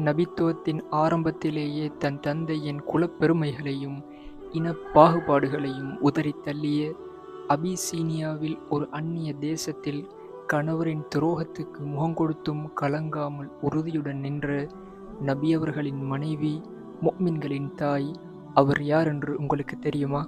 நபித்துவத்தின் ஆரம்பத்திலேயே தன் தந்தையின் குலப்பெருமைகளையும் இனப் பாகுபாடுகளையும் உதறித் தள்ளிய அபிசீனியாவில் ஒரு அந்நிய தேசத்தில் கணவரின் துரோகத்துக்கு முகங்கொடுத்தும் கலங்காமல் உறுதியுடன் நின்ற நபியவர்களின் மனைவி, முஃமின்களின் தாய். அவர் யார் என்று உங்களுக்கு தெரியுமா?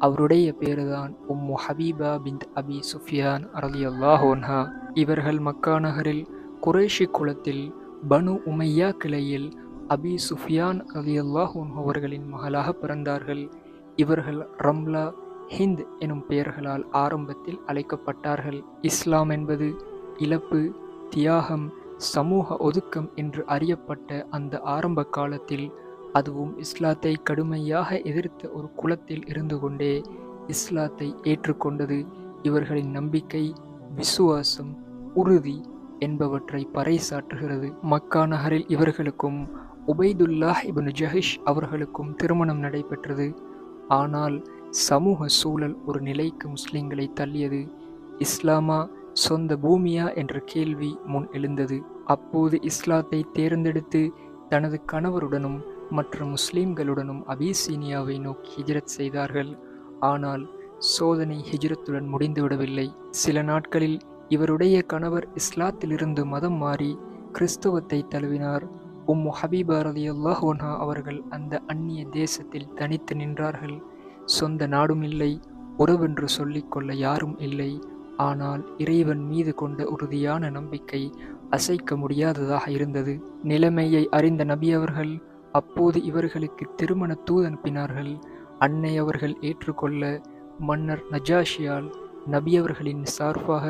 அவருடைய பேருதான் உம்மு ஹபீபா பின்த் அபி சுஃபியான் ரலியல்லாஹு அன்ஹா. இவர்கள் மக்கா நகரில் குறைஷி குலத்தில் பனு உமையா கிளையில் அபி சுஃபியான் ரலியல்லாஹு அன்ஹு அவர்களின் மகளாக பிறந்தார்கள். இவர்கள் ரம்லா, ஹிந்த் எனும் பெயர்களால் ஆரம்பத்தில் அழைக்கப்பட்டார்கள். இஸ்லாம் என்பது இழப்பு, தியாகம், சமூக ஒதுக்கம் என்று அறியப்பட்ட அந்த ஆரம்ப காலத்தில், அதுவும் இஸ்லாத்தை கடுமையாக எதிர்த்த ஒரு குலத்தில் இருந்து கொண்டே இஸ்லாத்தை ஏற்றுக்கொண்டது இவர்களின் நம்பிக்கை, விசுவாசம், உறுதி என்பவற்றை பறைசாற்றுகிறது. மக்கா நகரில் இவர்களுக்கும் உபைதுல்லாஹ் இப்னு ஜஹிஷ் அவர்களுக்கும் திருமணம் நடைபெற்றது. ஆனால் சமூக சூழல் ஒரு நிலைக்கு முஸ்லிம்களை தள்ளியது. இஸ்லாமா சொந்த பூமியா என்ற கேள்வி முன் எழுந்தது. அப்போது இஸ்லாத்தை தேர்ந்தெடுத்து தனது கணவருடனும் மற்ற முஸ்லிம்களுடனும் அபிசீனியாவை நோக்கி ஹிஜ்ரத் செய்தார்கள். ஆனால் சோதனை ஹிஜ்ரத்துடன் முடிந்துவிடவில்லை. சில நாட்களில் இவருடைய கணவர் இஸ்லாத்திலிருந்து மதம் மாறி கிறிஸ்தவத்தை தழுவினார். உம்மு ஹபீபா ரலியல்லாஹு அன்ஹா அவர்கள் அந்த அந்நிய தேசத்தில் தனித்து நின்றார்கள். சொந்த நாடும் இல்லை, உறவென்று சொல்லிக்கொள்ள யாரும் இல்லை. ஆனால் இறைவன் மீது கொண்ட உறுதியான நம்பிக்கை அசைக்க முடியாததாக இருந்தது. நிலைமையை அறிந்த நபி அவர்கள் அப்போது இவர்களுக்கு திருமண தூது அனுப்பினார்கள். அன்னை அவர்கள் ஏற்றுக்கொள்ள மன்னர் நஜாஷியால் நபி அவர்களின் சார்பாக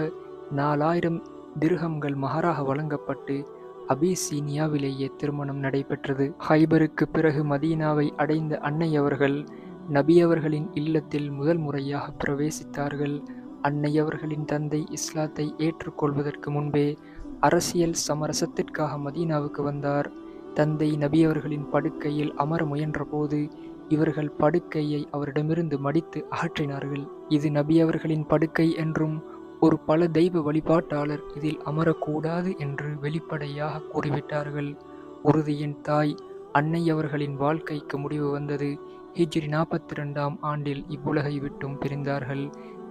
4000 திர்ஹம்கள் மஹராக வழங்கப்பட்டு அபிசீனியாவிலேயே திருமணம் நடைபெற்றது. ஹைபருக்கு பிறகு மதீனாவை அடைந்த அன்னை அவர்கள் நபி அவர்களின் இல்லத்தில் முதல் முறையாக பிரவேசித்தார்கள். அன்னை அவர்களின் தந்தை இஸ்லாத்தை ஏற்றுக்கொள்வதற்கு முன்பே அரசியல் சமரசத்திற்காக மதீனாவுக்கு வந்தார். தந்தை நபி அவர்களின் படுக்கையில் அமர முயன்ற போது இவர்கள் படுக்கையை அவரிடமிருந்து மடித்து அகற்றினார்கள். இது நபி அவர்களின் படுக்கை என்றும் ஒரு பல தெய்வ வழிபாட்டாளர் இதில் அமரக்கூடாது என்று வெளிப்படையாக கூறிவிட்டார்கள். உறுதியின் தாய் அன்னை அவர்களின் வாழ்க்கைக்கு முடிவு வந்தது. ஹிஜ்ரி 42ஆம் ஆண்டில் இவ்வுலகை விட்டும் பிரிந்தார்கள்.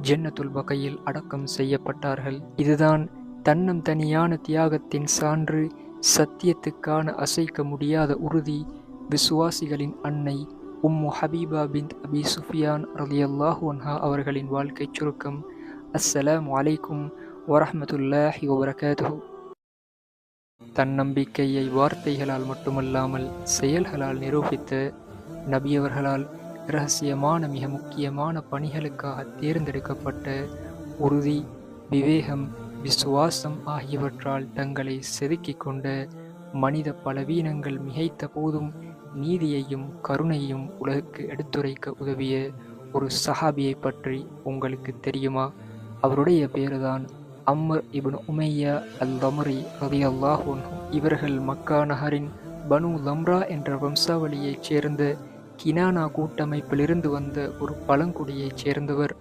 ஜன்னத்துல் பகையில் அடக்கம் செய்யப்பட்டார்கள். இதுதான் தன்னம் தனியான தியாகத்தின் சான்று, சத்தியத்துக்கான அசைக்க முடியாத உறுதி, விசுவாசிகளின் அன்னை உம்மு ஹபீபா பின்த் அபி சுஃபியான் ரலியல்லாஹு அன்ஹா அவர்களின் வாழ்க்கை சுருக்கம். அஸ்ஸலாமு அலைக்கும் வரஹ்மத்துல்லாஹி வபரகாத்துஹு. தன்னம்பிக்கையை வார்த்தைகளால் மட்டுமல்லாமல் செயல்களால் நிரூபித்த நபியவர்களால் இரகசியமான மிக முக்கியமான பணிகளுக்காக தேர்ந்தெடுக்கப்பட்ட உறுதி, விவேகம், விசுவாசம் ஆகியவற்றால் தங்களை செதுக்கிக் கொண்ட மனித பலவீனங்கள் மிகைத்த போதும் நீதியையும் கருணையும் உலகுக்கு எடுத்துரைக்க உதவிய ஒரு சஹாபியை பற்றி உங்களுக்கு தெரியுமா? அவருடைய பேருதான் அம்ர் இப்னு உமையா அல்-லம்ரி ரலியல்லாஹு அன்ஹு. இவர்கள் மக்கா நகரின் பனு லம்ரா என்ற வம்சாவளியைச் சேர்ந்த கினானா கூட்டமைப்பிலிருந்து வந்த ஒரு பழங்குடியைச் சேர்ந்தவர்.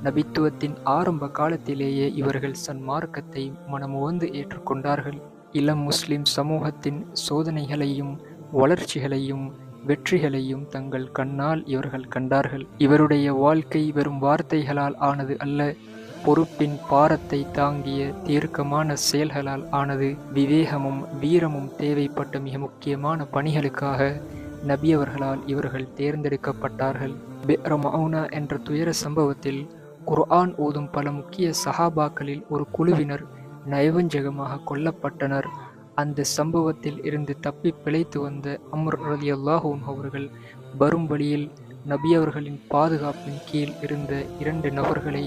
நபித்துவத்தின் ஆரம்ப காலத்திலேயே இவர்கள் சன்மார்க்கத்தை மனமுவந்து ஏற்றுக்கொண்டார்கள். இளம் முஸ்லிம் சமூகத்தின் சோதனைகளையும் வளர்ச்சிகளையும் வெற்றிகளையும் தங்கள் கண்ணால் இவர்கள் கண்டார்கள். இவருடைய வாழ்க்கை வெறும் வார்த்தைகளால் ஆனது அல்ல, பொறுப்பின் பாரத்தை தாங்கிய தீர்க்கமான செயல்களால் ஆனது. விவேகமும் வீரமும் தேவைப்பட்ட மிக முக்கியமான பணிகளுக்காக நபியவர்களால் இவர்கள் தேர்ந்தெடுக்கப்பட்டார்கள். பி'r மௌனா என்ற துயர சம்பவத்தில் குர்ஆன் ஓதும் பல முக்கிய சஹாபாக்களில் ஒரு குழுவினர் நயவஞ்சகமாக கொல்லப்பட்டனர். அந்த சம்பவத்தில் இருந்து தப்பி பிழைத்து வந்த அம்ர் ரலியல்லாஹு அன்ஹு அவர்கள் வரும் வழியில் நபி அவர்களின் பாதுகாப்பின் கீழ் இருந்த 2 நபர்களை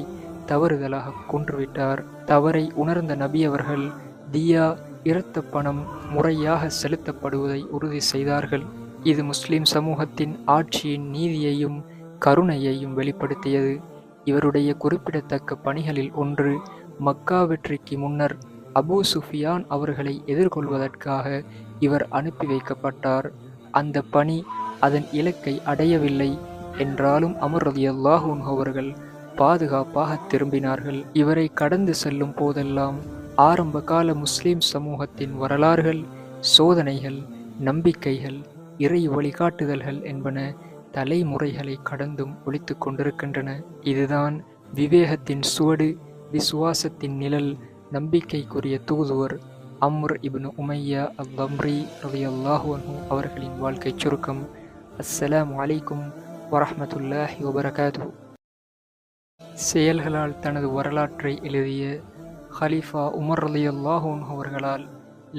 தவறுதலாக கொன்றுவிட்டார். தவறை உணர்ந்த நபி அவர்கள் தியா, இரத்த பணம் முறையாக செலுத்தப்படுவதை உறுதி செய்தார்கள். இது முஸ்லிம் சமூகத்தின் ஆட்சியின் நீதியையும் கருணையையும் வெளிப்படுத்தியது. இவருடைய குறிப்பிடத்தக்க பணிகளில் ஒன்று, மக்கா வெற்றிக்கு முன்னர் அபூ சுஃபியான் அவர்களை எதிர்கொள்வதற்காக இவர் அனுப்பி வைக்கப்பட்டார். அந்த பணி அதன் இலக்கை அடையவில்லை என்றாலும் அமர் ரலியல்லாஹு அன்ஹு அவர்கள் பாதுகாப்பாக திரும்பினார்கள். இவரை கடந்து செல்லும் போதெல்லாம் ஆரம்ப கால முஸ்லிம் சமூகத்தின் வரலாறுகள், சோதனைகள், நம்பிக்கைகள், இறை வழிகாட்டுதல்கள் என்பன தலைமுறைகளை கடந்தும் ஒலித்துக் கொண்டிருக்கின்றன. இதுதான் விவேகத்தின் சுவடு, விசுவாசத்தின் நிழல், நம்பிக்கைக்குரிய தூதுவர் அம்ர் இப்னு உமையா அல்-தம்ரி ரலியல்லாஹு அன்ஹு அவர்களின் வாழ்க்கைச் சுருக்கம். அஸ்ஸலாமு அலைக்கும் வரஹ்மத்துல்லாஹி வபரகாதுஹு. செயல்களால் தனது வரலாற்றை எழுதிய ஹலீஃபா உமர் ரலியல்லாஹு அன்ஹு அவர்களால்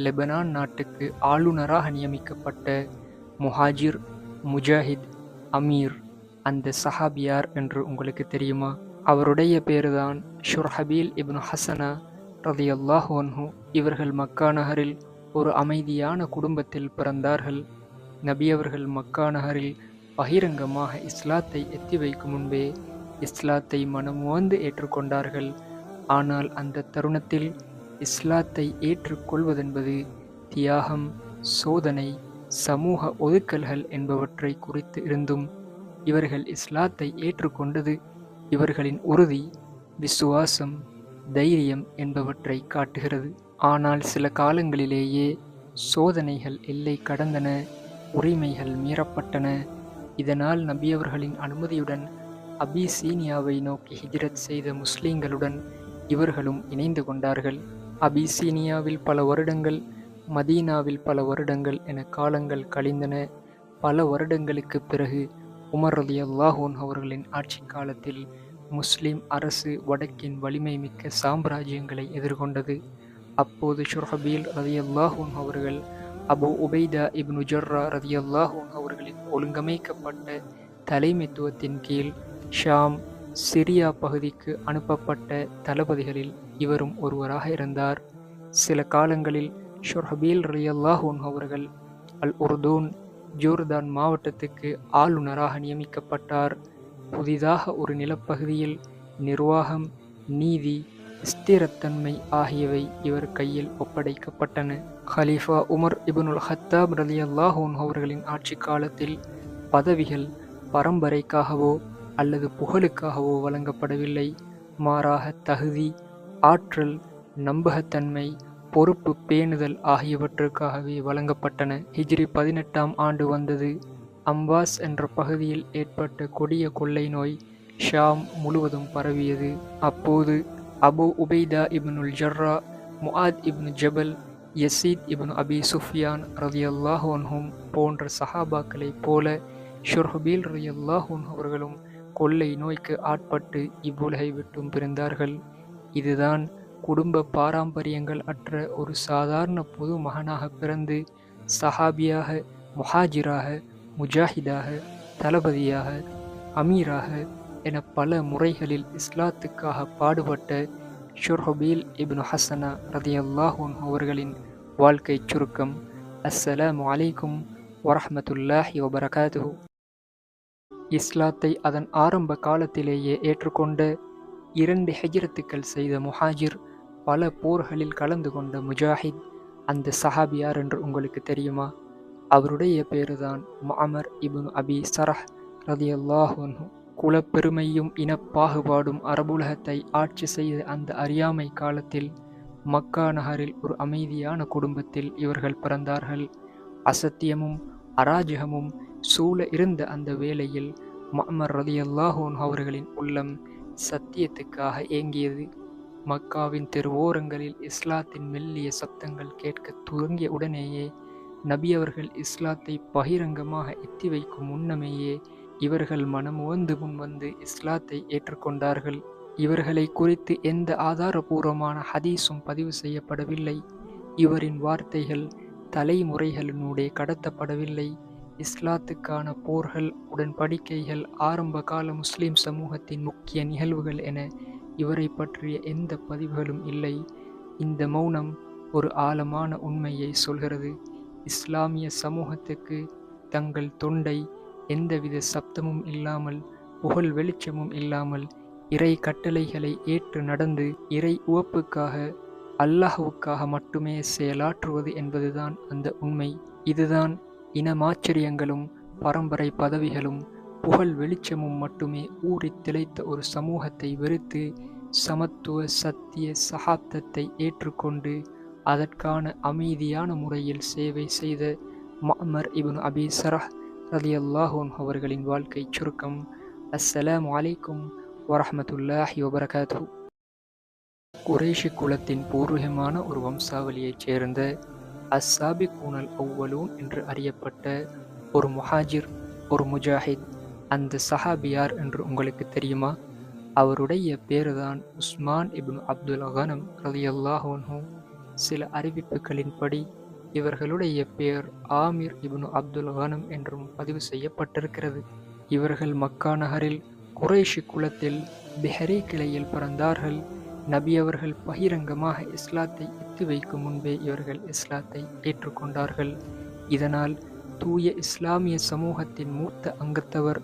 லெபனான் நாட்டுக்கு ஆளுநராக நியமிக்கப்பட்ட முஹாஜிர், முஜாஹித், அமீர் அந்த சஹாபி யார் என்று உங்களுக்கு தெரியுமா? அவருடைய பேருதான் ஷுர்ஹபீல் இப்னு ஹசனா ரலியல்லாஹு அன்ஹு. இவர்கள் மக்கா நகரில் ஒரு அமைதியான குடும்பத்தில் பிறந்தார்கள். நபி அவர்கள் மக்கா நகரில் பகிரங்கமாக இஸ்லாத்தை எத்தி வைக்கும் முன்பே இஸ்லாத்தை மனமுவந்து ஏற்றுக்கொண்டார்கள். ஆனால் அந்த தருணத்தில் இஸ்லாத்தை ஏற்றுக்கொள்வதென்பது தியாகம், சோதனை, சமூக ஒதுக்கல்கள் என்பவற்றை குறித்து இருந்தும் இவர்கள் இஸ்லாத்தை ஏற்றுக்கொண்டது இவர்களின் உறுதி, விசுவாசம், தைரியம் என்பவற்றை காட்டுகிறது. ஆனால் சில காலங்களிலேயே சோதனைகள் எல்லை கடந்தன, உரிமைகள் மீறப்பட்டன. இதனால் நபியவர்களின் அனுமதியுடன் அபிசீனியாவை நோக்கி ஹிஜ்ரத் செய்த முஸ்லிம்களுடன் இவர்களும் இணைந்து கொண்டார்கள். அபிசீனியாவில் பல வருடங்கள், மதீனாவில் பல வருடங்கள் என காலங்கள் கழிந்தன. பல வருடங்களுக்கு பிறகு உமர் ரலியல்லாஹு அன்ஹு அவர்களின் ஆட்சி காலத்தில் முஸ்லிம் அரசு வடக்கின் வலிமை மிக்க சாம்ராஜ்யங்களை எதிர்கொண்டது. அப்போது ஷுர்ஹபீல் ரலியல்லாஹு அன்ஹு அவர்கள் அபு உபைதா இப்னு ஜர்ரா ரலியல்லாஹு அன்ஹு அவர்களின் ஒழுங்கமைக்கப்பட்ட தலைமைத்துவத்தின் கீழ் ஷாம், சிரியா பகுதிக்கு அனுப்பப்பட்ட தளபதிகளில் இவரும் ஒருவராக இருந்தார். சில காலங்களில் ஷுர்ஹபீல் ரலியல்லாஹு அன்ஹு அவர்கள் அல் உர்தூன், ஜோர்தான் மாவட்டத்துக்கு ஆளுநராக நியமிக்கப்பட்டார். புதிதாக ஒரு நிலப்பகுதியில் நிர்வாகம், நீதி, ஸ்திரத்தன்மை ஆகியவை இவர் கையில் ஒப்படைக்கப்பட்டன. ஹலீஃபா உமர் இப்னுல் ஹத்தாப் ரலியல்லாஹு அன்ஹு அவர்களின் ஆட்சி காலத்தில் பதவிகள் பரம்பரைக்காகவோ அல்லது புகழுக்காகவோ வழங்கப்படவில்லை. மாறாக தகுதி, ஆற்றல், நம்பகத்தன்மை, பொறுப்பு பேணுதல் ஆகியவற்றுக்காகவே வழங்கப்பட்டன. ஹிஜ்ரி 18ஆம் ஆண்டு வந்தது. அம்பாஸ் என்ற பகுதியில் ஏற்பட்ட கொடிய கொள்ளை நோய் ஷாம் முழுவதும் பரவியது. அப்போது அபு உபைதா இப்னுல் ஜர்ரா, முஆத் இப்னு ஜபல், யசீத் இப்னு அபி சுஃபியான் ரலியல்லாஹு அன்ஹும் போன்ற சஹாபாக்களைப் போல ஷுர்ஹபீல் ரலியல்லாஹு அன்ஹு அவர்களும் கொள்ளை நோய்க்கு ஆட்பட்டு இவ்வுலகை விட்டும் பிரிந்தார்கள். இதுதான் குடும்ப பாரம்பரியங்கள் அற்ற ஒரு சாதாரண பொது மகனாக பிறந்து சஹாபியாக, முஹாஜிராக, முஜாஹிதாக, தளபதியாக, அமீராக என பல முறைகளில் இஸ்லாத்துக்காக பாடுபட்ட ஷுர்ஹபீல் இப்னு ஹசனா ரலியல்லாஹு அன்ஹு அவர்களின் வாழ்க்கைச் சுருக்கம். அஸ்ஸலாமு அலைக்கும் வரஹ்மத்துல்லாஹி வபரகாதுஹு. இஸ்லாத்தை அதன் ஆரம்ப காலத்திலேயே ஏற்றுக்கொண்ட, 2 ஹிஜ்ரத்துக்கள் செய்த முஹாஜிர், பல போர்களில் கலந்து கொண்ட முஜாஹித் அந்த சஹாபியார் என்று உங்களுக்கு தெரியுமா? அவருடைய பேருதான் மஅமர் இப்னு அபி சரஹ் ரலியல்லாஹு அன்ஹு. குலப்பெருமையும் இனப்பாகுபாடும் அரபுலகத்தை ஆட்சி செய்த அந்த அறியாமை காலத்தில் மக்கா நகரில் ஒரு அமைதியான குடும்பத்தில் இவர்கள் பிறந்தார்கள். அசத்தியமும் அராஜகமும் சூழ இருந்த அந்த வேளையில் மஅமர் ரலியல்லாஹு அன்ஹு அவர்களின் உள்ளம் சத்தியத்துக்காக ஏங்கியது. மக்காவின் தெருவோரங்களில் இஸ்லாத்தின் மெல்லிய சப்தங்கள் கேட்க துவங்கிய உடனேயே, நபி அவர்கள் இஸ்லாத்தை பகிரங்கமாக எத்தி வைக்கும் முன்னமேயே இவர்கள் மனமுவந்து முன்வந்து இஸ்லாத்தை ஏற்றுக்கொண்டார்கள். இவர்களை குறித்து எந்த ஆதாரபூர்வமான ஹதீஸும் பதிவு செய்யப்படவில்லை. இவரின் வார்த்தைகள் தலைமுறைகளினூடே கடத்தப்படவில்லை. இஸ்லாத்துக்கான போர்கள், உடன்படிக்கைகள், ஆரம்பகால முஸ்லிம் சமூகத்தின் முக்கிய நிகழ்வுகள் என இவரை பற்றிய எந்த பதிவுகளும் இல்லை. இந்த மௌனம் ஒரு ஆழமான உண்மையை சொல்கிறது. இஸ்லாமிய சமூகத்துக்கு தங்கள் தொண்டை எந்தவித சப்தமும் இல்லாமல், புகழ் வெளிச்சமும் இல்லாமல், இறை கட்டளைகளை ஏற்று நடந்து இறை உவப்புக்காக, அல்லாஹ்வுக்காக மட்டுமே செயலாற்றுவது என்பதுதான் அந்த உண்மை. இதுதான் இனமாச்சரியங்களும் பரம்பரை பதவிகளும் புகழ் வெளிச்சமும் மட்டுமே ஊறித் திளைத்த ஒரு சமூகத்தை வெறுத்து சமத்துவ, சத்திய, சகாப்தத்தை ஏற்றுக்கொண்டு அதற்கான அமைதியான முறையில் சேவை செய்த மஅமர் இப்னு அபி ஸரஹ் ரலியல்லாஹு அன்ஹு அவர்களின் வாழ்க்கை சுருக்கம். அஸ்ஸலாமு அலைக்கும் வரஹ்மத்துல்லாஹி வபரகாத்துஹு. குறைஷி குலத்தின் பூர்வீகமான ஒரு வம்சாவளியைச் சேர்ந்த அஸ்ஸாபிகூனல் அவ்வலூன் என்று அறியப்பட்ட ஒரு முஹாஜிர், ஒரு முஜாஹித். அந்த சஹாபி யார் என்று உங்களுக்கு தெரியுமா? அவருடைய பேருதான் உஸ்மான் இப்னு அப்துல் கனம் ரலியல்லாஹு அன்ஹு. சில அறிவிப்புகளின்படி இவர்களுடைய பெயர் ஆமிர் இப்னு அப்துல் கனம் என்றும் பதிவு செய்யப்பட்டிருக்கிறது. இவர்கள் மக்கா நகரில் குறைஷி குலத்தில் பிஹரி கிளையில் பிறந்தார்கள். நபி அவர்கள் பகிரங்கமாக இஸ்லாத்தை எத்தி வைக்கும் முன்பே இவர்கள் இஸ்லாத்தை ஏற்றுக்கொண்டார்கள். இதனால் தூய இஸ்லாமிய சமூகத்தின் மூத்த அங்கத்தவர்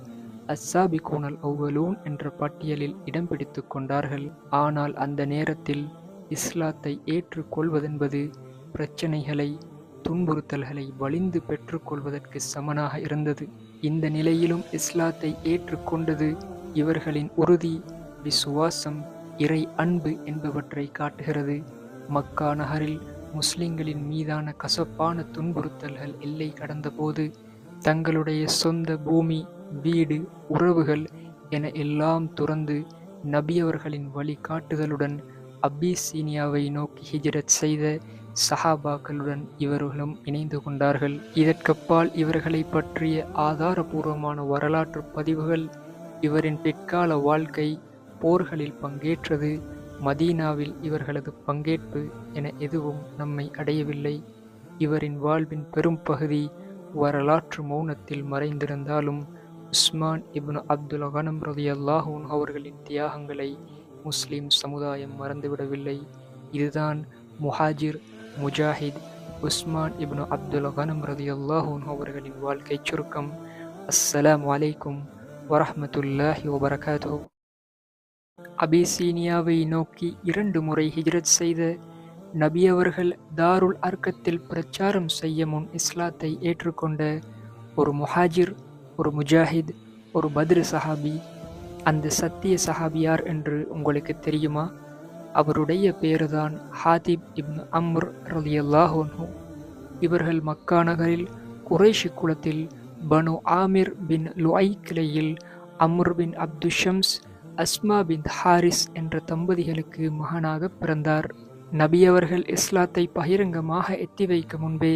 அஸ்ஸாபிகூனல் அவ்வலூன் என்ற பட்டியலில் இடம் பிடித்து கொண்டார்கள். ஆனால் அந்த நேரத்தில் இஸ்லாத்தை ஏற்றுக்கொள்வதென்பது பிரச்சனைகளை, துன்புறுத்தல்களை வலிந்து பெற்றுக்கொள்வதற்கு சமனாக இருந்தது. இந்த நிலையிலும் இஸ்லாத்தை ஏற்றுக்கொண்டது இவர்களின் உறுதி, விசுவாசம், இறை அன்பு என்பவற்றை காட்டுகிறது. மக்கா நகரில் முஸ்லிம்களின் மீதான கசப்பான துன்புறுத்தல்கள் எல்லை கடந்தபோது தங்களுடைய சொந்த பூமி, வீடு, உறவுகள் என எல்லாம் துறந்து நபி அவர்களின் வழிகாட்டுதலுடன் அபிசீனியாவை நோக்கி ஹிஜ்ரத் செய்த சஹாபாக்களுடன் இவர்களும் இணைந்து கொண்டார்கள். இதற்கப்பால் இவர்களை பற்றிய ஆதாரபூர்வமான வரலாற்று பதிவுகள், இவரின் பிற்கால வாழ்க்கை, போர்களில் பங்கேற்றது, மதீனாவில் இவர்களது பங்கேற்பு என எதுவும் நம்மை அடையவில்லை. இவரின் வாழ்வின் பெரும் பகுதி வரலாற்று மௌனத்தில் மறைந்திருந்தாலும் உஸ்மான் இப்னு அப்துல் கனம் ரலியல்லாஹு அன்ஹு அவர்களின் தியாகங்களை முஸ்லிம் சமுதாயம் மறந்துவிடவில்லை. இதுதான் முஹாஜிர், முஜாஹித் உஸ்மான் இப்னு அப்துல் கனம் ரலியல்லாஹு அன்ஹு அவர்களின் வாழ்க்கை சுருக்கம். அஸ்ஸலாமு அலைக்கும் வரஹ்மத்துல்லாஹி வபரகாத்துஹு. அபிசீனியாவை நோக்கி 2 முறை ஹிஜ்ரத் செய்த நபி அவர்கள் தாருல் அர்கத்தில் பிரச்சாரம் செய்ய முன் இஸ்லாத்தை ஏற்றுக்கொண்ட ஒரு முஹாஜிர், ஒரு முஜாஹித், ஒரு பத்ர் சஹாபி. அந்த சத்திய சஹாபி யார் என்று உங்களுக்கு தெரியுமா? அவருடைய பேருதான் ஹாதிப் இப்னு அம்ர் ரலியல்லாஹு அன்ஹு. இவர்கள் மக்கா நகரில் குறைஷி குலத்தில் பனு ஆமிர் பின் லுஐ கிளையில் அம்ர் பின் அப்துஷம்ஸ், அஸ்மா பின் ஹாரிஸ் என்ற தம்பதிகளுக்கு மகனாக பிறந்தார். நபி அவர்கள் இஸ்லாத்தை பகிரங்கமாக எத்தி வைக்க முன்பே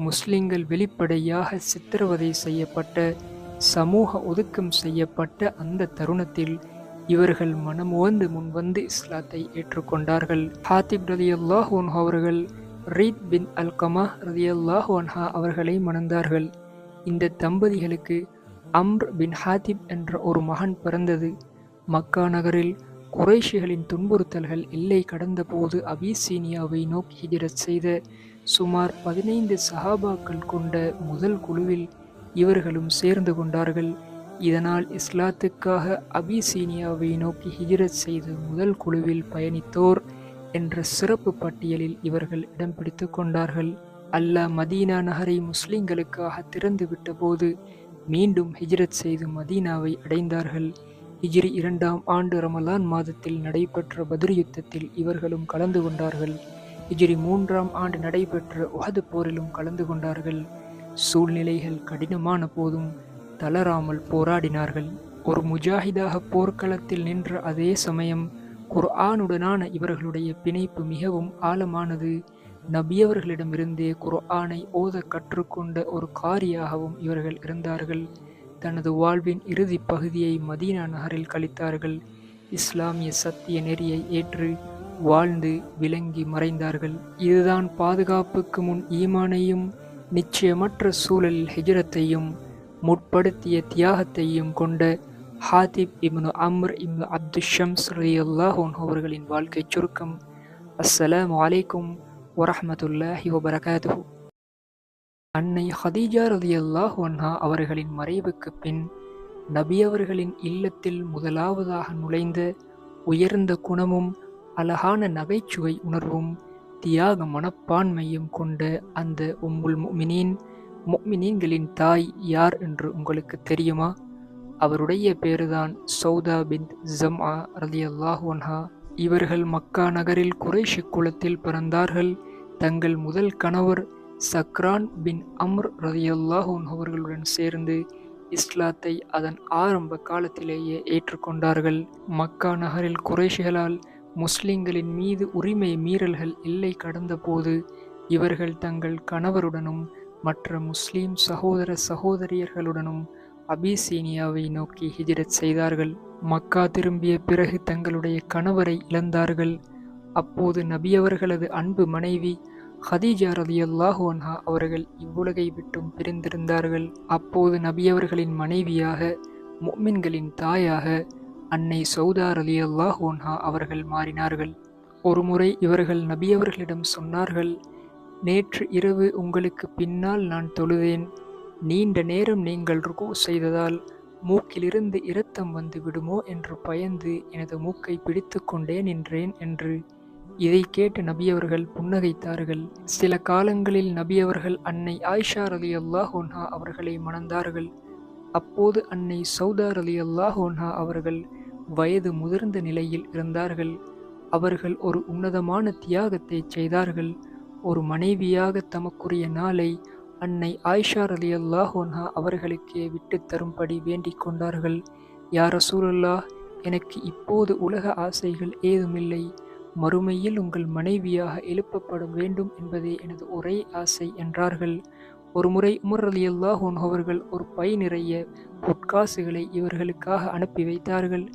முஸ்லிம்கள் வெளிப்படையாக சித்திரவதை செய்யப்பட்ட, சமூக ஒதுக்கம் செய்யப்பட்ட அந்த தருணத்தில் இவர்கள் மனமுவந்து முன்வந்து இஸ்லாத்தை ஏற்றுக்கொண்டார்கள். ஹாத்திப் ரலியல்லாஹு அன்ஹு அவர்கள் ரீத் பின் அல்கமா ரலியல்லாஹு அன்ஹா அவர்களை மணந்தார்கள். இந்த தம்பதிகளுக்கு அம்ர் பின் ஹாத்திப் என்ற ஒரு மகன் பிறந்தது. மக்கா நகரில் குறைஷிகளின் துன்புறுத்தல்கள் எல்லை கடந்த போது அபிசீனியாவை நோக்கி ஹிஜ்ரத் செய்த சுமார் 15 சஹாபாக்கள் கொண்ட முதல் குழுவில் இவர்களும் சேர்ந்து கொண்டார்கள். இதனால் இஸ்லாத்துக்காக அபிசீனியாவை நோக்கி ஹிஜ்ரத் செய்த முதல் குழுவில் பயணித்தோர் என்ற சிறப்பு பட்டியலில் இவர்கள் இடம் பிடித்து கொண்டார்கள். அல்லாஹ் மதீனா நகரை முஸ்லிம்களுக்காக திறந்து விட்ட போது மீண்டும் ஹிஜ்ரத் செய்து மதீனாவை அடைந்தார்கள். ஹிஜ்ரி 2ஆம் ஆண்டு ரமலான் மாதத்தில் நடைபெற்ற பத்ர் யுத்தத்தில் இவர்களும் கலந்து கொண்டார்கள். ஹிஜ்ரி 3ஆம் ஆண்டு நடைபெற்ற உஹது போரிலும் கலந்து கொண்டார்கள். சூழ்நிலைகள் கடினமான போதும் தளராமல் போராடினார்கள். ஒரு முஜாஹிதாக போர்க்களத்தில் நின்ற அதே சமயம் குர்ஆனுடனான இவர்களுடைய பிணைப்பு மிகவும் ஆழமானது. நபியவர்களிடமிருந்தே குர்ஆனை ஓத கற்றுக்கொண்ட ஒரு காரியாகவும் இவர்கள் இருந்தார்கள். தனது வாழ்வின் இறுதி பகுதியை மதீனா நகரில் கழித்தார்கள். இஸ்லாமிய சத்திய நெறியை ஏற்று வாழ்ந்து விளங்கி மறைந்தார்கள். இதுதான் பாதுகாப்புக்கு முன் ஈமானையும் நிச்சயமற்ற சூழலில் ஹிஜ்ரத்தையும் முற்படுத்திய தியாகத்தையும் கொண்ட ஹாதிப் இப்னு அம்ர் இப்னு அப்துஷம்ஸ் ரலியல்லாஹு அன்ஹு அவர்களின் வாழ்க்கை சுருக்கம். அஸ்ஸலாமு அலைக்கும் வரஹ்மத்துல்லாஹி வபரகாத்துஹு. அன்னை ஹதீஜா ரலியல்லாஹு அன்ஹா அவர்களின் மறைவுக்கு பின் நபி அவர்களின் இல்லத்தில் முதலாவதாக நுழைந்த உயர்ந்த குணமும் அழகான நகைச்சுவை உணர்வும் தியாக மனப்பான்மையும் கொண்ட அந்த உம்முல் முஃமினீன்களின் தாய் யார் என்று உங்களுக்கு தெரியுமா? அவருடைய பேருதான் சௌதா பின்த் ஜம்ஆ ரலியல்லாஹு அன்ஹா. இவர்கள் மக்கா நகரில் குறைஷி குலத்தில் பிறந்தார்கள். தங்கள் முதல் கணவர் சக்ரான் பின் அம்ர் ரலியல்லாஹு அன்ஹு அவர்களுடன் சேர்ந்து இஸ்லாத்தை அதன் ஆரம்ப காலத்திலேயே ஏற்றுக்கொண்டார்கள். மக்கா நகரில் குறைஷிகளால் முஸ்லிம்களின் மீது உரிமை மீறல்கள் எல்லை கடந்தபோது இவர்கள் தங்கள் கணவருடனும் மற்ற முஸ்லிம் சகோதர சகோதரியர்களுடனும் அபிசீனியாவை நோக்கி ஹிஜ்ரத் செய்தார்கள். மக்கா திரும்பிய பிறகு தங்களுடைய கணவரை இழந்தார்கள். அப்போது நபியவர்களது அன்பு மனைவி ஹதீஜா ரலியல்லாஹு அன்ஹா அவர்கள் இவ்வுலகை விட்டும் பிரிந்திருந்தார்கள். அப்போது நபியவர்களின் மனைவியாக முஃமின்களின் தாயாக அன்னை சௌதா ரலியல்லாஹு அன்ஹா அவர்கள் மாறினார்கள். ஒருமுறை இவர்கள் நபியவர்களிடம் சொன்னார்கள், நேற்று இரவு உங்களுக்கு பின்னால் நான் தொழுதேன். நீண்ட நேரம் நீங்கள் ருக்கு செய்ததால் மூக்கிலிருந்து இரத்தம் வந்து விடுமோ என்று பயந்து எனது மூக்கை பிடித்து கொண்டே நின்றேன் என்று. இதை கேட்டு நபியவர்கள் புன்னகைத்தார்கள். சில காலங்களில் நபியவர்கள் அன்னை ஆயிஷா ரலியல்லாஹு அன்ஹா அவர்களை மணந்தார்கள். அப்போது அன்னை சௌதா ரலியல்லாஹு அன்ஹா அவர்கள் வயது முதிர்ந்த நிலையில் இருந்தார்கள். அவர்கள் ஒரு உன்னதமான தியாகத்தை செய்தார்கள். ஒரு மனைவியாக தமக்குரிய நாளை அன்னை ஆயிஷா ரலியல்லாஹு அன்ஹா அவர்களுக்கே விட்டுத் தரும்படி வேண்டிக் கொண்டார்கள். யா ரசூலல்லாஹ், எனக்கு இப்போது உலக ஆசைகள் ஏதுமில்லை. மறுமையில் உங்கள் மனைவியாக எழுப்பப்பட வேண்டும் என்பதே எனது ஒரே ஆசை என்றார்கள். ஒருமுறை உமர் ரலியல்லாஹு அன்ஹு அவர்கள் ஒரு பை நிறைய பொற்காசுகளை இவர்களுக்காக அனுப்பி வைத்தார்கள்.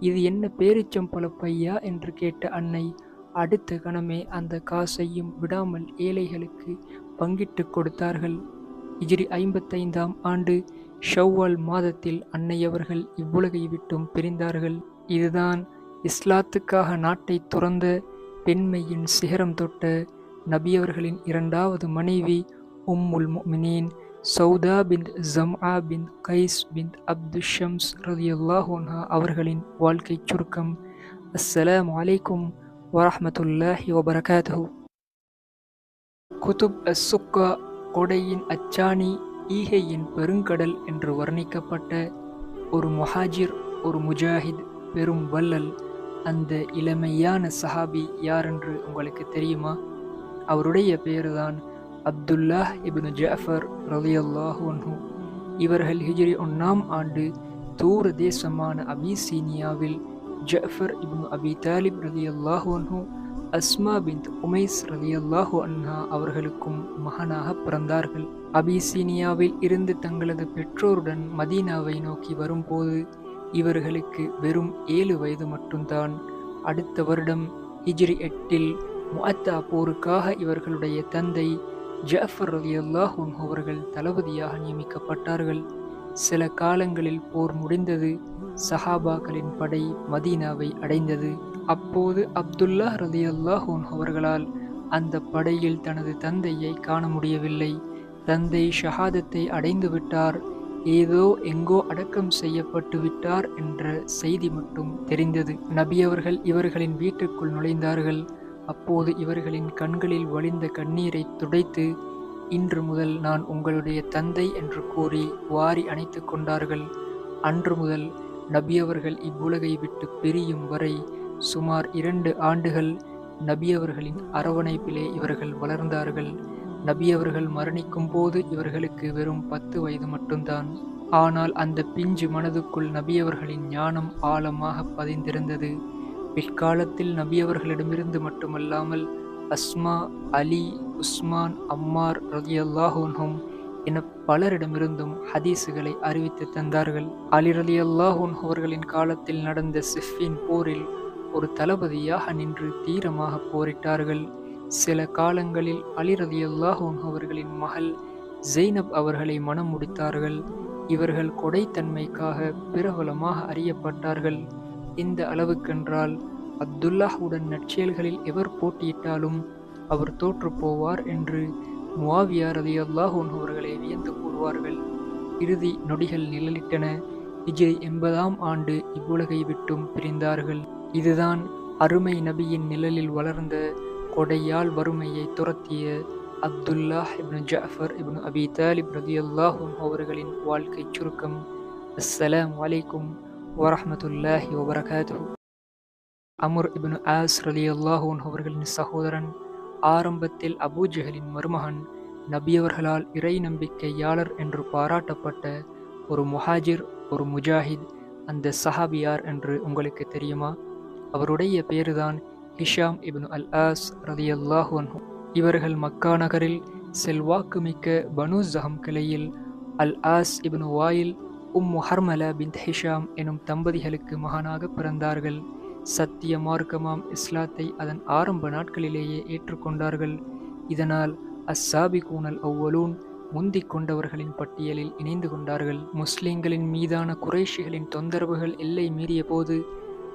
இது என்ன பேரிச்சம்பழ பையா என்று கேட்ட அன்னை அடுத்த கணமே அந்த காசையும் விடாமல் ஏழைகளுக்கு பங்கிட்டு கொடுத்தார்கள். ஹிஜ்ரி 55ஆம் ஆண்டு ஷவ்வால் மாதத்தில் அன்னையவர்கள் இவ்வுலகை விட்டும் பிரிந்தார்கள். இதுதான் இஸ்லாத்துக்காக நாட்டை துறந்த பெண்மையின் சிகரம் தொட்ட நபியவர்களின் இரண்டாவது மனைவி உம்முல் முஃமினீன் சௌதா பின் ஜம்ஆ பின் கைஸ் பின் அப்து ஷம்ஸ் ரலியல்லாஹு அன்ஹா அவர்களின் வாழ்க்கை சுருக்கம். அஸ்ஸலாமு அலைக்கும் வரஹ்மத்துல்லாஹி வபரகாத்துஹு. குதுப் அஸ்-சுக்கா, கொடையின் அச்சாணி, ஈகையின் பெருங்கடல் என்று வர்ணிக்கப்பட்ட ஒரு முஹாஜிர், ஒரு முஜாஹித், பெரும் வல்லல். அந்த இளமையான சஹாபி யாரென்று உங்களுக்கு தெரியுமா? அவருடைய பெயர்தான் அப்துல்லாஹ் இப்னு ஜஅஃபர் ரலியல்லாஹு அன்ஹு. இவர்கள் ஹிஜ்ரி 1ஆம் ஆண்டு தூர தேசமான அபிசீனியாவில் ஜஅஃபர் இப்னு அபி தாலிப் ரலியல்லாஹு அன்ஹு அஸ்மா பின்த் உமைஸ் ரலியல்லாஹு அன்ஹா அவர்களுக்கும் மகனாக பிறந்தார்கள். அபிசீனியாவில் இருந்து தங்களது பெற்றோருடன் மதீனாவை நோக்கி வரும்போது இவர்களுக்கு வெறும் 7 வயது மட்டும்தான். அடுத்த வருடம் ஹிஜ்ரி 8இல் முஅத்தா போருக்காக இவர்களுடைய தந்தை ஜஅஃபர் ரலியல்லாஹு அன்ஹு அவர்கள் தளபதியாக நியமிக்கப்பட்டார்கள். சில காலங்களில் போர் முடிந்தது. சஹாபாக்களின் படை மதீனாவை அடைந்தது. அப்போது அப்துல்லாஹ் ரலியல்லாஹு அன்ஹு அவர்களால் அந்த படையில் தனது தந்தையை காண முடியவில்லை. தந்தை ஷஹாதத்தை அடைந்து விட்டார், ஏதோ எங்கோ அடக்கம் செய்யப்பட்டு விட்டார் என்ற செய்தி மட்டும் தெரிந்தது. நபியவர்கள் இவர்களின் வீட்டுக்குள் நுழைந்தார்கள். அப்போது இவர்களின் கண்களில் வழிந்த கண்ணீரை துடைத்து, இன்று முதல் நான் உங்களுடைய தந்தை என்று கூறி வாரி அணைத்து கொண்டார்கள். அன்று முதல் நபியவர்கள் இவ்வுலகை விட்டு பிரியும் வரை சுமார் 2 ஆண்டுகள் நபியவர்களின் அரவணைப்பிலே இவர்கள் வளர்ந்தார்கள். நபியவர்கள் மரணிக்கும் போது இவர்களுக்கு வெறும் 10 வயது மட்டும்தான். ஆனால் அந்த பிஞ்சு மனதுக்குள் நபியவர்களின் ஞானம் ஆழமாக பதிந்திருந்தது. பிற்காலத்தில் நபியவர்களிடமிருந்து மட்டுமல்லாமல் அஸ்மா, அலி, உஸ்மான், அம்மார் ரலியல்லாஹு அன்ஹும் என பலரிடமிருந்தும் ஹதீஸுகளை அறிவித்து தந்தார்கள். அலி ரலியல்லாஹு அன்ஹு அவர்களின் காலத்தில் நடந்த சிஃபின் போரில் ஒரு தளபதியாக நின்று தீரமாக போரிட்டார்கள். சில காலங்களில் அலி ரலியல்லாஹு அன்ஹு அவர்களின் மகள் ஜெய்னப் அவர்களை மணம் முடித்தார்கள். இவர்கள் கொடைத்தன்மைக்காக பிரபலமாக அறியப்பட்டார்கள். இந்த அளவுக்கென்றால் அப்துல்லாஹுடன் நற்செயல்களில் எவர் போட்டியிட்டாலும் அவர் தோற்று போவார் என்று முஆவியா ரலியல்லாஹு அன்ஹு அவர்களை வியந்து கூறுவார்கள். இறுதி நொடிகள் நிழலிட்டன. ஹிஜ்ரி 80ஆம் ஆண்டு இவ்வுலகை விட்டும் பிரிந்தார்கள். இதுதான் அருமை நபியின் நிழலில் வளர்ந்த, கொடையால் வறுமையை துரத்திய அப்துல்லாஹ் இப்னு ஜஅஃபர் இப்னு அபி தாலிப் ரலியல்லாஹு அன்ஹு அவர்களின் வாழ்க்கை சுருக்கம். அஸ்ஸலாமு அலைக்கும் வரஹ்மத்துல்லாஹி வபரகாத்துஹு. அம்ர் இப்னு ஆஸ் ரலியல்லாஹு அன்ஹு அவர்களின் சகோதரன், ஆரம்பத்தில் அபூஜஹலின் மருமகன், நபியவர்களால் இறை நம்பிக்கையாளர் என்று பாராட்டப்பட்ட ஒரு முஹாஜிர், ஒரு முஜாஹித். அந்த சஹாபி யார் என்று உங்களுக்கு தெரியுமா? அவருடைய பேருதான் ஹிஷாம் இப்னு அல் ஆஸ் ரலியல்லாஹு அன்ஹு. இவர்கள் மக்கா நகரில் செல்வாக்குமிக்க பனு ஜஹம் கிளையில் அல் ஆஸ் இப்னு வாயில், ஹர்மலா பின்த் ஹிஷாம் எனும் தம்பதிகளுக்கு மகனாக பிறந்தார்கள். சத்திய மார்க்கமாம் இஸ்லாத்தை அதன் ஆரம்ப நாட்களிலேயே ஏற்றுக்கொண்டார்கள். இதனால் அஸ்ஸாபிகூனல் அவ்வலூன், முந்திக் கொண்டவர்களின் பட்டியலில் இணைந்து கொண்டார்கள். முஸ்லிம்களின் மீதான குறைஷிகளின் தொந்தரவுகள் எல்லை மீறிய போது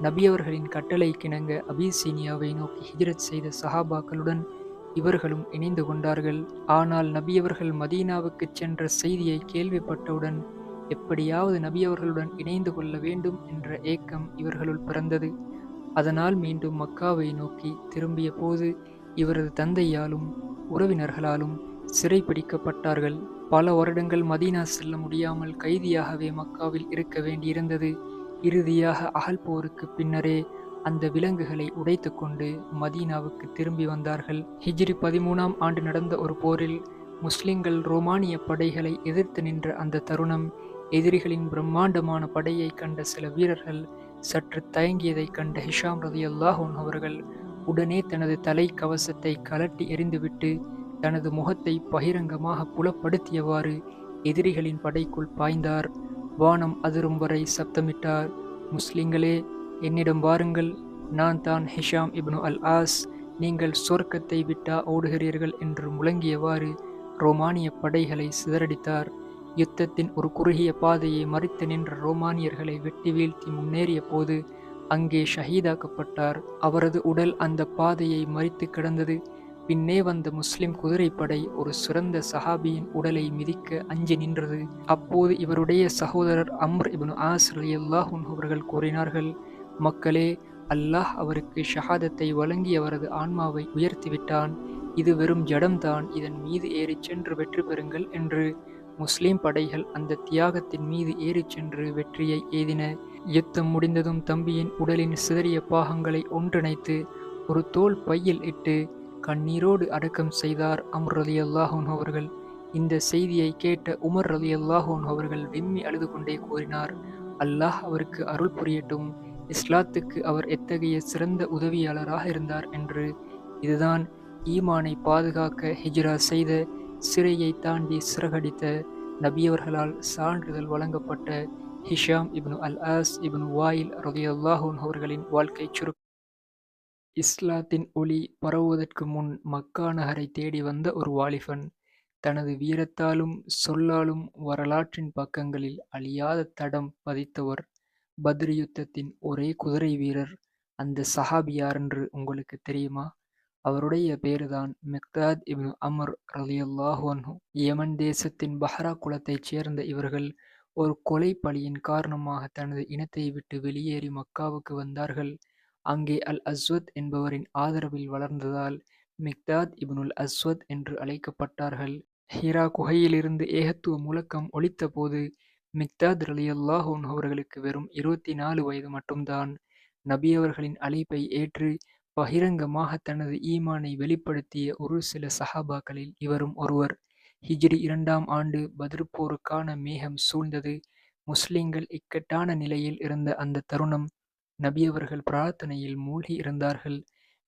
நபியவர்களின் கட்டளைக்கிணங்க அபிசீனியாவை நோக்கி ஹிஜ்ரத் செய்த சஹாபாக்களுடன் இவர்களும் இணைந்து கொண்டார்கள். ஆனால் நபியவர்கள் மதீனாவுக்குச் சென்ற செய்தியை கேள்விப்பட்டவுடன் எப்படியாவது நபியவர்களுடன் இணைந்து கொள்ள வேண்டும் என்ற ஏக்கம் இவர்களுள் பிறந்தது. அதனால் மீண்டும் மக்காவை நோக்கி திரும்பிய போது இவரது தந்தையாலும் உறவினர்களாலும் சிறை பிடிக்கப்பட்டார்கள். பல வருடங்கள் மதீனா செல்ல முடியாமல் கைதியாகவே மக்காவில் இருக்க வேண்டியிருந்தது. இறுதியாக அகல் போருக்கு பின்னரே அந்த விலங்குகளை உடைத்து கொண்டு மதீனாவுக்கு திரும்பி வந்தார்கள். ஹிஜ்ரி 13ஆம் ஆண்டு நடந்த ஒரு போரில் முஸ்லிம்கள் ரோமானிய படைகளை எதிர்த்து நின்ற அந்த தருணம், எதிரிகளின் பிரம்மாண்டமான படையை கண்ட சில வீரர்கள் சற்று தயங்கியதைக் கண்ட ஹிஷாம் ரலியல்லாஹு அன்ஹு அவர்கள் உடனே தனது தலை கவசத்தை கலட்டி எறிந்துவிட்டு தனது முகத்தை பகிரங்கமாக புலப்படுத்தியவாறு எதிரிகளின் படைக்குள் பாய்ந்தார். வானம் அதிரும் வரை சப்தமிட்டார். முஸ்லிம்களே, என்னிடம் வாருங்கள், நான் தான் ஹிஷாம் இப்னு அல் ஆஸ். நீங்கள் சொர்க்கத்தை விட்டா ஓடுகிறீர்கள் என்று முழங்கியவாறு ரோமானிய படைகளை சிதறடித்தார். யுத்தத்தின் ஒரு குறுகிய பாதையை மறித்து நின்ற ரோமானியர்களை வெட்டி வீழ்த்தி முன்னேறிய போது அங்கே ஷஹீதாக்கப்பட்டார். அவரது உடல் அந்த பாதையை மறித்து கிடந்தது. பின்னே வந்த முஸ்லிம் குதிரைப்படை ஒரு சிறந்த சஹாபியின் உடலை மிதிக்க அஞ்சி நின்றது. அப்போது இவருடைய சகோதரர் அம்ர் இப்னு ஆஸ் ரலியல்லாஹு அன்ஹு அவர்கள் கூறினார்கள், மக்களே, அல்லாஹ் அவருக்கு ஷஹாதத்தை வழங்கி அவரது ஆன்மாவை உயர்த்திவிட்டான். இது வெறும் ஜடம்தான், இதன் மீது ஏறிச் சென்று வெற்றி பெறுங்கள் என்று. முஸ்லிம் படைகள் அந்த தியாகத்தின் மீது ஏறிச் சென்று வெற்றியை எய்தின. யுத்தம் முடிந்ததும் தம்பியின் உடலின் சிதறிய பாகங்களை ஒன்றிணைத்து ஒரு தோல் பையில் இட்டு கண்ணீரோடு அடக்கம் செய்தார் அம்ர் ரலியல்லாஹு அன்ஹு அவர்கள். இந்த செய்தியை கேட்ட உமர் ரலியல்லாஹு அன்ஹு அவர்கள் விம்மி அழுது கொண்டே கூறினார், அல்லாஹ் அவருக்கு அருள் புரியட்டும், இஸ்லாத்துக்கு அவர் எத்தகைய சிறந்த உதவியாளராக இருந்தார் என்று. இதுதான் ஈமானை பாதுகாக்க ஹிஜ்ரா செய்த, சிறையை தாண்டி சிறகடித்த, நபியவர்களால் சான்றிதழ் வழங்கப்பட்ட ஹிஷாம் இப்னு அல் ஆஸ் இப்னு வாயில் ரலியல்லாஹு அன்ஹு அவர்களின் வாழ்க்கை சுருக்கம். இஸ்லாத்தின் ஒளி பரவுவதற்கு முன் மக்கா நகரை தேடி வந்த ஒரு வாலிபன், தனது வீரத்தாலும் சொல்லாலும் வரலாற்றின் பக்கங்களில் அழியாத தடம் பதித்தவர், பத்ர் யுத்தத்தின் ஒரே குதிரை வீரர். அந்த சஹாபி யாரென்று உங்களுக்கு தெரியுமா? அவருடைய பேருதான் மிக்தாத் இப்னு அம்ர் ரலியல்லாஹு அன்ஹு. யமன் தேசத்தின் பஹ்ரா குலத்தைச் சேர்ந்த இவர்கள் ஒரு கொலை பழியின் காரணமாக தனது இனத்தை விட்டு வெளியேறி மக்காவுக்கு வந்தார்கள். அங்கே அல் அஸ்வத் என்பவரின் ஆதரவில் வளர்ந்ததால் மிக்தாத் இப்னுல் அஸ்வத் என்று அழைக்கப்பட்டார்கள். ஹிரா குகையிலிருந்து ஏகத்துவ முழக்கம் ஒலித்த போது மிக்தாத் ரலியல்லாஹு அன்ஹு அவர்களுக்கு வெறும் 24 வயது மட்டும்தான். நபி அவர்களின் அழைப்பை ஏற்று பகிரங்கமாக தனது ஈமானை வெளிப்படுத்திய ஒரு சில சஹாபாக்களில் இவரும் ஒருவர். ஹிஜ்ரி 2ஆம் ஆண்டு பத்ர் போருக்கான மேகம் சூழ்ந்தது. முஸ்லிம்கள் இக்கட்டான நிலையில் இருந்த அந்த தருணம் நபியவர்கள் பிரார்த்தனையில் மூழ்கி இருந்தார்கள்.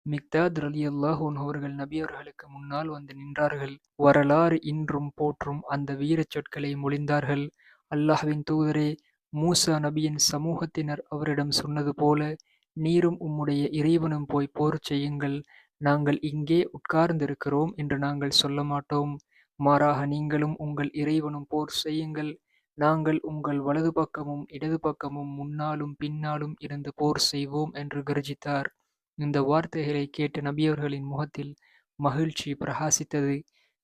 மிக்தாத் ரலியல்லாஹு அன்ஹு அவர்கள் நபியவர்களுக்கு முன்னால் வந்து நின்றார்கள். வரலாறு இன்றும் போற்றும் அந்த வீரச் சொற்களை மொழிந்தார்கள். அல்லாஹ்வின் தூதரே, மூசா நபியின் சமூகத்தினர் அவரிடம் சொன்னது போல நீரும் உம்முடைய இறைவனும் போய் போர் செய்யுங்கள். நாங்கள் இங்கே உட்கார்ந்திருக்கிறோம் என்று நாங்கள் சொல்ல மாட்டோம். மாறாக நீங்களும் உங்கள் இறைவனும் போர் செய்யுங்கள். நாங்கள் உங்கள் வலது பக்கமும் இடது பக்கமும் முன்னாலும் பின்னாலும் இருந்து போர் செய்வோம் என்று கர்ஜித்தார். இந்த வார்த்தைகளை கேட்ட நபியவர்களின் முகத்தில் மகிழ்ச்சி பிரகாசித்தது.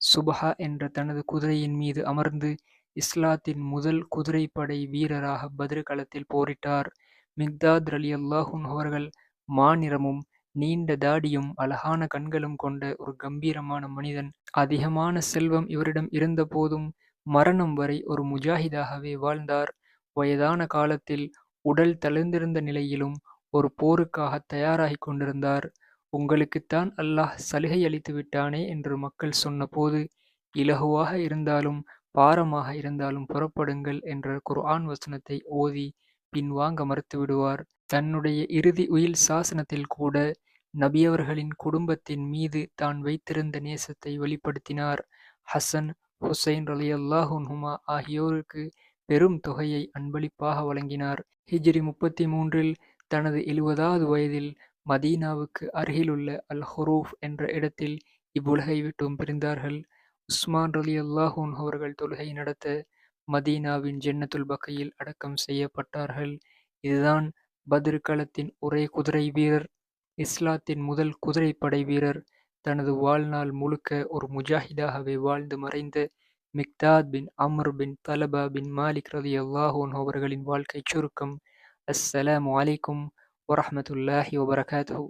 சுபஹா என்ற தனது குதிரையின் மீது அமர்ந்து இஸ்லாத்தின் முதல் குதிரைப்படை வீரராக பத்ர் களத்தில் போரிட்டார். மிக்தாத் ரலியல்லாஹு அன்ஹு அவர்கள் மாநிறமும் நீண்ட தாடியும் அழகான கண்களும் கொண்ட ஒரு கம்பீரமான மனிதன். அதிகமான செல்வம் இவரிடம் இருந்த போதும் மரணம் வரை ஒரு முஜாஹிதாகவே வாழ்ந்தார். வயதான காலத்தில் உடல் தளர்ந்திருந்த நிலையிலும் ஒரு போருக்காக தயாராகிக் கொண்டிருந்தார். உங்களுக்குத்தான் அல்லாஹ் சலுகை அளித்து விட்டானே என்று மக்கள் சொன்னபோது, இலகுவாக இருந்தாலும் பாரமாக இருந்தாலும் புறப்படுங்கள் என்ற குர்ஆன் வசனத்தை ஓதி பின்வாங்க மறுத்துவிடுவார். தன்னுடைய இறுதி உயில் சாசனத்தில் கூட நபியவர்களின் குடும்பத்தின் மீது தான் வைத்திருந்த நேசத்தை வெளிப்படுத்தினார். ஹசன், ஹுசைன் ரலியல்லாஹு அன்ஹுமா ஆகியோருக்கு பெரும் தொகையை அன்பளிப்பாக வழங்கினார். ஹிஜ்ரி 33இல் தனது 70வது வயதில் மதீனாவுக்கு அருகிலுள்ள அல்-ஹுரூஃப் என்ற இடத்தில் இவ்வுலகை விட்டும் பிரிந்தார்கள். உஸ்மான் ரலியல்லாஹு அன்ஹு அவர்கள் தொழுகை நடத்த மதீனாவின் ஜன்னத்துல் பக்கீயில் அடக்கம் செய்யப்பட்டார்கள். இதுதான் பத்ர் களத்தின் ஒரே குதிரை வீரர், இஸ்லாத்தின் முதல் குதிரைப்படை வீரர், தனது வாழ்நாள் முழுக்க ஒரு முஜாஹிதாகவே வாழ்ந்து மறைந்த மிக்தாத் பின் அம்ர் பின் தலபா பின் மாலிக் ரலியல்லாஹு அன்ஹு அவர்களின் வாழ்க்கைச் சுருக்கம். அஸ்ஸலாமு அலைக்கும் வரஹ்மத்துல்லாஹி வபரகாத்துஹு.